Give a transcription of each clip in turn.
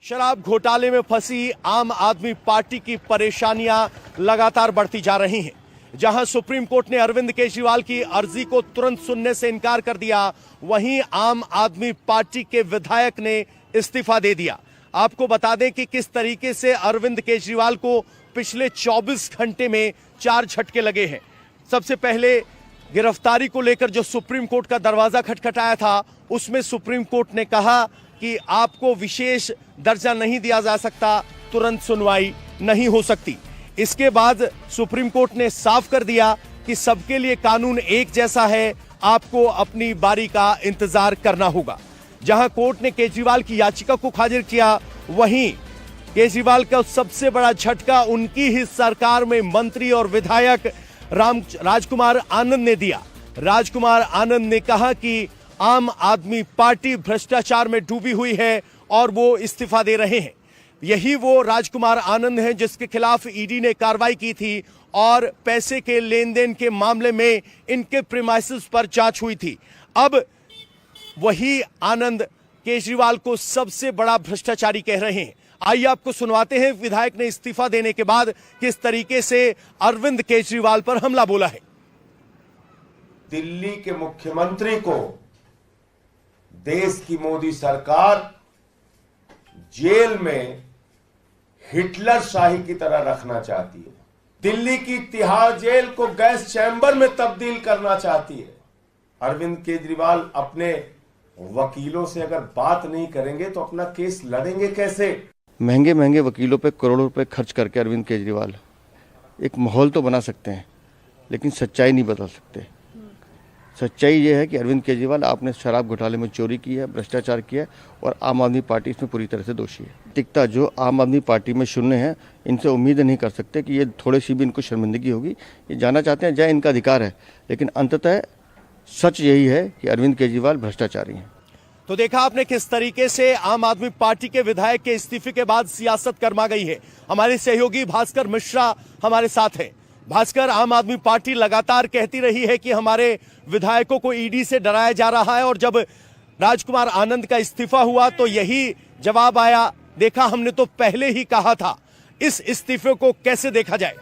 शराब घोटाले में फंसी आम आदमी पार्टी की परेशानियां लगातार बढ़ती जा रही हैं। जहां सुप्रीम कोर्ट ने अरविंद केजरीवाल की अर्जी को तुरंत सुनने से इनकार कर दिया, वहीं आम आदमी पार्टी के विधायक ने इस्तीफा दे दिया। आपको बता दें कि किस तरीके से अरविंद केजरीवाल को पिछले 24 घंटे में 4 झटके लगे हैं। सबसे पहले गिरफ्तारी को लेकर जो सुप्रीम कोर्ट का दरवाजा खटखटाया था, उसमें सुप्रीम कोर्ट ने कहा कि आपको विशेष दर्जा नहीं दिया जा सकता, तुरंत सुनवाई नहीं हो सकती। इसके बाद सुप्रीम कोर्ट ने साफ कर दिया कि सबके लिए कानून एक जैसा है, आपको अपनी बारी का इंतजार करना होगा। जहां कोर्ट ने केजरीवाल की याचिका को खारिज किया, वहीं केजरीवाल का सबसे बड़ा झटका उनकी ही सरकार में मंत्री और विधायक राजकुमार आनंद ने दिया। राजकुमार आनंद ने कहा कि आम आदमी पार्टी भ्रष्टाचार में डूबी हुई है और वो इस्तीफा दे रहे हैं। यही वो राजकुमार आनंद हैं जिसके खिलाफ ईडी ने कार्रवाई की थी और पैसे के लेन देन के मामले में इनके प्रीमाइसेस पर जांच हुई थी। अब वही आनंद केजरीवाल को सबसे बड़ा भ्रष्टाचारी कह रहे हैं। आइए आपको सुनवाते हैं विधायक ने इस्तीफा देने के बाद किस तरीके से अरविंद केजरीवाल पर हमला बोला है। दिल्ली के मुख्यमंत्री को देश की मोदी सरकार जेल में हिटलर शाही की तरह रखना चाहती है। दिल्ली की तिहाड़ जेल को गैस चैम्बर में तब्दील करना चाहती है। अरविंद केजरीवाल अपने वकीलों से अगर बात नहीं करेंगे तो अपना केस लड़ेंगे कैसे? महंगे महंगे वकीलों पे करोड़ों रुपए खर्च करके अरविंद केजरीवाल एक माहौल तो बना सकते हैं, लेकिन सच्चाई नहीं बदल सकते। सच्चाई ये है कि अरविंद केजरीवाल आपने शराब घोटाले में चोरी की है, भ्रष्टाचार किया है और आम आदमी पार्टी इसमें पूरी तरह से दोषी है। टिकता जो आम आदमी पार्टी में शून्य है, इनसे उम्मीद नहीं कर सकते कि ये थोड़ी सी भी इनको शर्मिंदगी होगी। ये जाना चाहते हैं, जय इनका अधिकार है, लेकिन अंततः सच यही है कि अरविंद केजरीवाल भ्रष्टाचारी हैं। तो देखा आपने किस तरीके से आम आदमी पार्टी के विधायक के इस्तीफे के बाद सियासत गर्मा गई है। हमारे सहयोगी भास्कर मिश्रा हमारे साथ हैं। भास्कर, आम आदमी पार्टी लगातार कहती रही है कि हमारे विधायकों को ईडी से डराया जा रहा है और जब राजकुमार आनंद का इस्तीफा हुआ तो यही जवाब आया। देखा, हमने तो पहले ही कहा था। इस इस्तीफे को कैसे देखा जाए?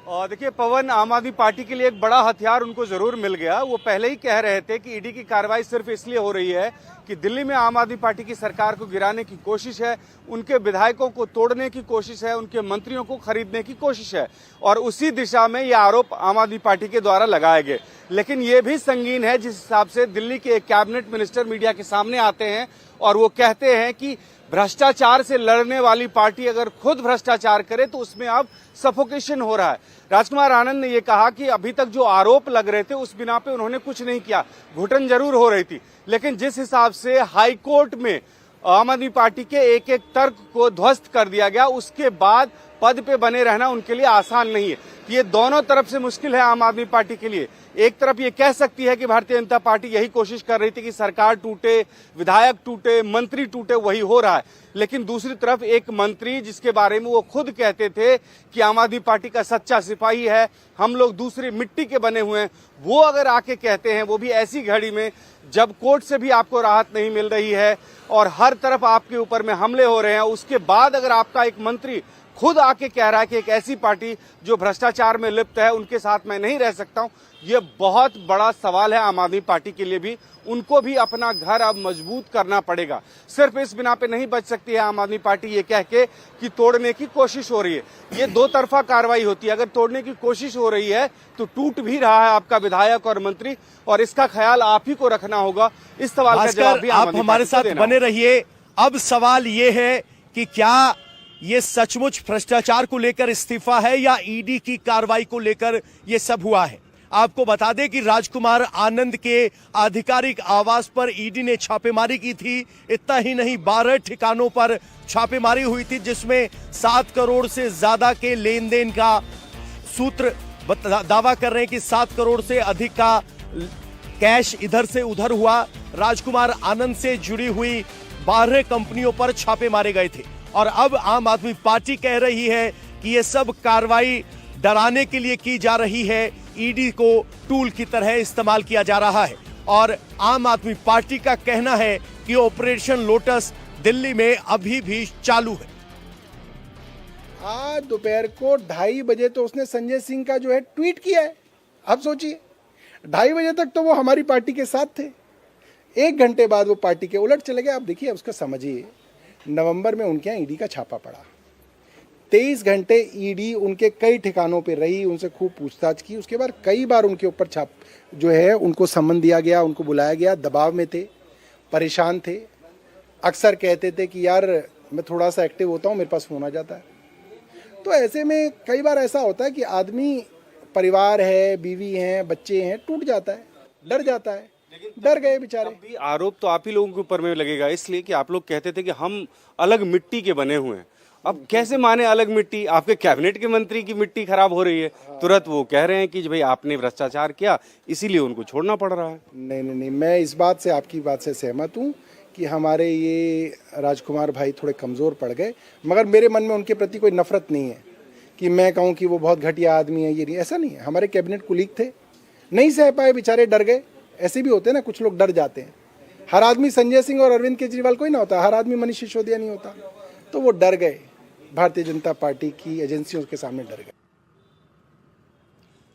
और देखिए पवन, आम आदमी पार्टी के लिए एक बड़ा हथियार उनको जरूर मिल गया। वो पहले ही कह रहे थे कि ईडी की कार्रवाई सिर्फ इसलिए हो रही है कि दिल्ली में आम आदमी पार्टी की सरकार को गिराने की कोशिश है, उनके विधायकों को तोड़ने की कोशिश है, उनके मंत्रियों को खरीदने की कोशिश है और उसी दिशा में ये आरोप आम आदमी पार्टी के द्वारा लगाए गए। लेकिन ये भी संगीन है जिस हिसाब से दिल्ली के एक कैबिनेट मिनिस्टर मीडिया के सामने आते हैं और वो कहते हैं कि भ्रष्टाचार से लड़ने वाली पार्टी अगर खुद भ्रष्टाचार करे तो उसमें अब सफोकेशन हो रहा है। राजकुमार आनंद ने यह कहा कि अभी तक जो आरोप लग रहे थे उस बिना पे उन्होंने कुछ नहीं किया, घुटन जरूर हो रही थी, लेकिन जिस हिसाब से हाई कोर्ट में आम आदमी पार्टी के एक एक तर्क को ध्वस्त कर दिया गया, उसके बाद पद पे बने रहना उनके लिए आसान नहीं है। ये दोनों तरफ से मुश्किल है आम आदमी पार्टी के लिए। एक तरफ ये कह सकती है कि भारतीय जनता पार्टी यही कोशिश कर रही थी कि सरकार टूटे, विधायक टूटे, मंत्री टूटे, वही हो रहा है। लेकिन दूसरी तरफ एक मंत्री जिसके बारे में वो खुद कहते थे कि आम आदमी पार्टी का सच्चा सिपाही है, हम लोग दूसरी मिट्टी के बने हुए हैं, वो अगर आके कहते हैं, वो भी ऐसी घड़ी में जब कोर्ट से भी आपको राहत नहीं मिल रही है और हर तरफ आपके ऊपर में हमले हो रहे हैं, उसके बाद अगर आपका एक मंत्री खुद आके कह रहा है कि एक ऐसी पार्टी जो भ्रष्टाचार में लिप्त है उनके साथ मैं नहीं रह सकता हूं, ये बहुत बड़ा सवाल है आम आदमी पार्टी के लिए भी। उनको भी अपना घर अब मजबूत करना पड़ेगा। सिर्फ इस बिना पे नहीं बच सकती है आम आदमी पार्टी ये कह के कि तोड़ने की कोशिश हो रही है। ये दो तरफा कार्रवाई होती है। अगर तोड़ने की कोशिश हो रही है तो टूट भी रहा है आपका विधायक और मंत्री, और इसका ख्याल आप ही को रखना होगा। इस सवाल का जवाब भी आप हमारे साथ बने रहिए। अब सवाल ये है कि क्या ये सचमुच भ्रष्टाचार को लेकर इस्तीफा है या ईडी की कार्रवाई को लेकर ये सब हुआ है? आपको बता दें कि राजकुमार आनंद के आधिकारिक आवास पर ईडी ने छापेमारी की थी। इतना ही नहीं, 12 ठिकानों पर छापेमारी हुई थी जिसमें 7 करोड़ से ज्यादा के लेन देन का सूत्र दावा कर रहे हैं कि 7 करोड़ से अधिक का कैश इधर से उधर हुआ। राजकुमार आनंद से जुड़ी हुई 12 कंपनियों पर छापे मारे गए थे और अब आम आदमी पार्टी कह रही है कि ये सब कार्रवाई डराने के लिए की जा रही है, ईडी को टूल की तरह इस्तेमाल किया जा रहा है। और आम आदमी पार्टी का कहना है कि ऑपरेशन लोटस दिल्ली में अभी भी चालू है। आज दोपहर को 2:30 बजे तो उसने संजय सिंह का जो है ट्वीट किया है। आप सोचिए 2:30 बजे तक तो वो हमारी पार्टी के साथ थे, 1 घंटे बाद वो पार्टी के उलट चले गए। आप देखिए उसका समझिए, नवंबर में उनके यहाँ ईडी का छापा पड़ा, 23 घंटे ईडी उनके कई ठिकानों पे रही, उनसे खूब पूछताछ की। उसके बाद कई बार उनके ऊपर जो है उनको सम्मन दिया गया, उनको बुलाया गया। दबाव में थे, परेशान थे, अक्सर कहते थे कि यार मैं थोड़ा सा एक्टिव होता हूँ, मेरे पास फोन आ जाता है। तो ऐसे में कई बार ऐसा होता है कि आदमी, परिवार है, बीवी हैं, बच्चे हैं, टूट जाता है, डर जाता है। डर गए बेचारे। अभी आरोप तो आप ही लोगों के ऊपर में लगेगा, इसलिए कि आप लोग कहते थे कि हम अलग मिट्टी के बने हुए हैं। अब कैसे माने अलग मिट्टी? आपके कैबिनेट के मंत्री की मिट्टी खराब हो रही है, तुरंत वो कह रहे हैं कि भाई आपने भ्रष्टाचार किया, इसीलिए उनको छोड़ना पड़ रहा है। नहीं, मैं इस बात से, आपकी बात से सहमत हूँ कि हमारे ये राजकुमार भाई थोड़े कमज़ोर पड़ गए, मगर मेरे मन में उनके प्रति कोई नफरत नहीं है कि मैं कहूँ कि वो बहुत घटिया आदमी है। ये नहीं, ऐसा नहीं है। हमारे कैबिनेट कुलीग थे, नहीं सह पाए बेचारे, डर गए। ऐसे भी होते हैं ना, कुछ लोग डर जाते हैं। हर आदमी संजय सिंह और अरविंद केजरीवाल कोई ना होता, हर आदमी मनीष सिसोदिया नहीं होता। तो वो डर गए, भारतीय जनता पार्टी की एजेंसियों के सामने डर गए।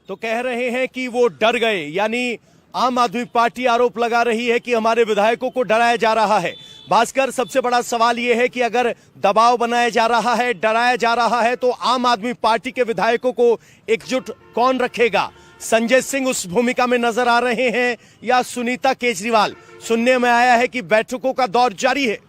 तो कह रहे हैं कि वो डर गए, यानी आम आदमी पार्टी आरोप लगा रही है कि हमारे विधायकों को डराया जा रहा है। भास्कर, सबसे बड़ा सवाल यह है कि अगर दबाव बनाया जा रहा है, डराया जा रहा है, तो आम आदमी पार्टी के विधायकों को एकजुट कौन रखेगा? संजय सिंह उस भूमिका में नजर आ रहे हैं या सुनीता केजरीवाल? सुनने में आया है कि बैठकों का दौर जारी है।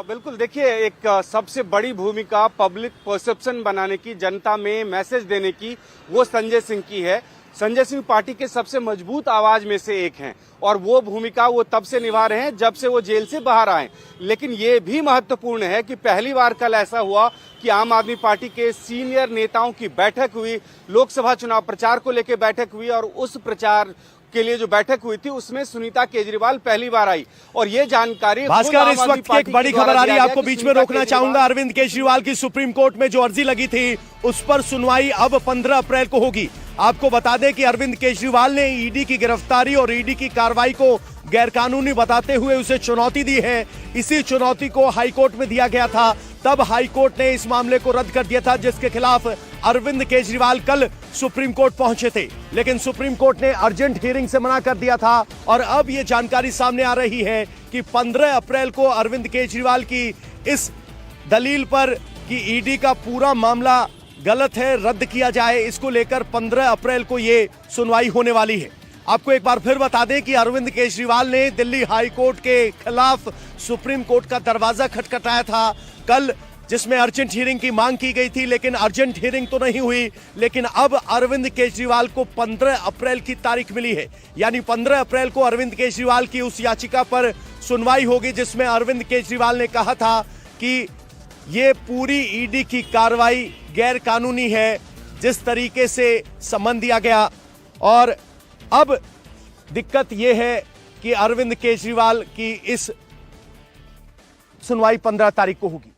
बिल्कुल, देखिए एक सबसे बड़ी भूमिका पब्लिक परसेप्शन बनाने की, जनता में मैसेज देने की, वो संजय सिंह की है। संजय सिंह पार्टी के सबसे मजबूत आवाज में से एक हैं और वो भूमिका वो तब से निभा रहे हैं जब से वो जेल से बाहर आए। लेकिन ये भी महत्वपूर्ण है कि पहली बार कल ऐसा हुआ कि आम आदमी पार्टी के सीनियर नेताओं की बैठक हुई, लोकसभा चुनाव प्रचार को लेकर बैठक हुई और उस प्रचार के लिए जो बैठक हुई थी उसमें सुनीता केजरीवाल पहली बार आई और ये जानकारी भास्कर, इस वक्त की एक बड़ी खबर आ रही है, आपको बीच में रोकना चाहूंगा। अरविंद केजरीवाल की सुप्रीम कोर्ट में जो अर्जी लगी थी उस पर सुनवाई अब 15 अप्रैल को होगी। आपको बता दें कि अरविंद केजरीवाल ने ईडी की गिरफ्तारी और ईडी की कार्रवाई को गैरकानूनी बताते हुए उसे चुनौती दी है। इसी चुनौती को हाईकोर्ट में दिया गया था, तब हाईकोर्ट ने इस मामले को रद्द कर दिया था, जिसके खिलाफ अरविंद केजरीवाल कल सुप्रीम कोर्ट पहुंचे थे। लेकिन सुप्रीम कोर्ट ने अर्जेंट हियरिंग से मना कर दिया था और अब यह जानकारी सामने आ रही है कि 15 अप्रैल को अरविंद केजरीवाल की इस दलील पर कि ईडी का पूरा मामला गलत है, रद्द किया जाए, इसको लेकर 15 अप्रैल को ये सुनवाई होने वाली है। आपको एक बार फिर बता दें कि अरविंद केजरीवाल ने दिल्ली हाई कोर्ट के खिलाफ सुप्रीम कोर्ट का दरवाजा खटखटाया था कल, जिसमें अर्जेंट हियरिंग की मांग की गई थी, लेकिन अर्जेंट हियरिंग तो नहीं हुई। लेकिन अब अरविंद केजरीवाल को 15 अप्रैल की तारीख मिली है, यानी 15 अप्रैल को अरविंद केजरीवाल की उस याचिका पर सुनवाई होगी जिसमें अरविंद केजरीवाल ने कहा था कि ये पूरी ईडी की कार्रवाई गैर कानूनी है, जिस तरीके से सम्मन दिया गया। और अब दिक्कत यह है कि अरविंद केजरीवाल की इस सुनवाई 15 तारीख को होगी।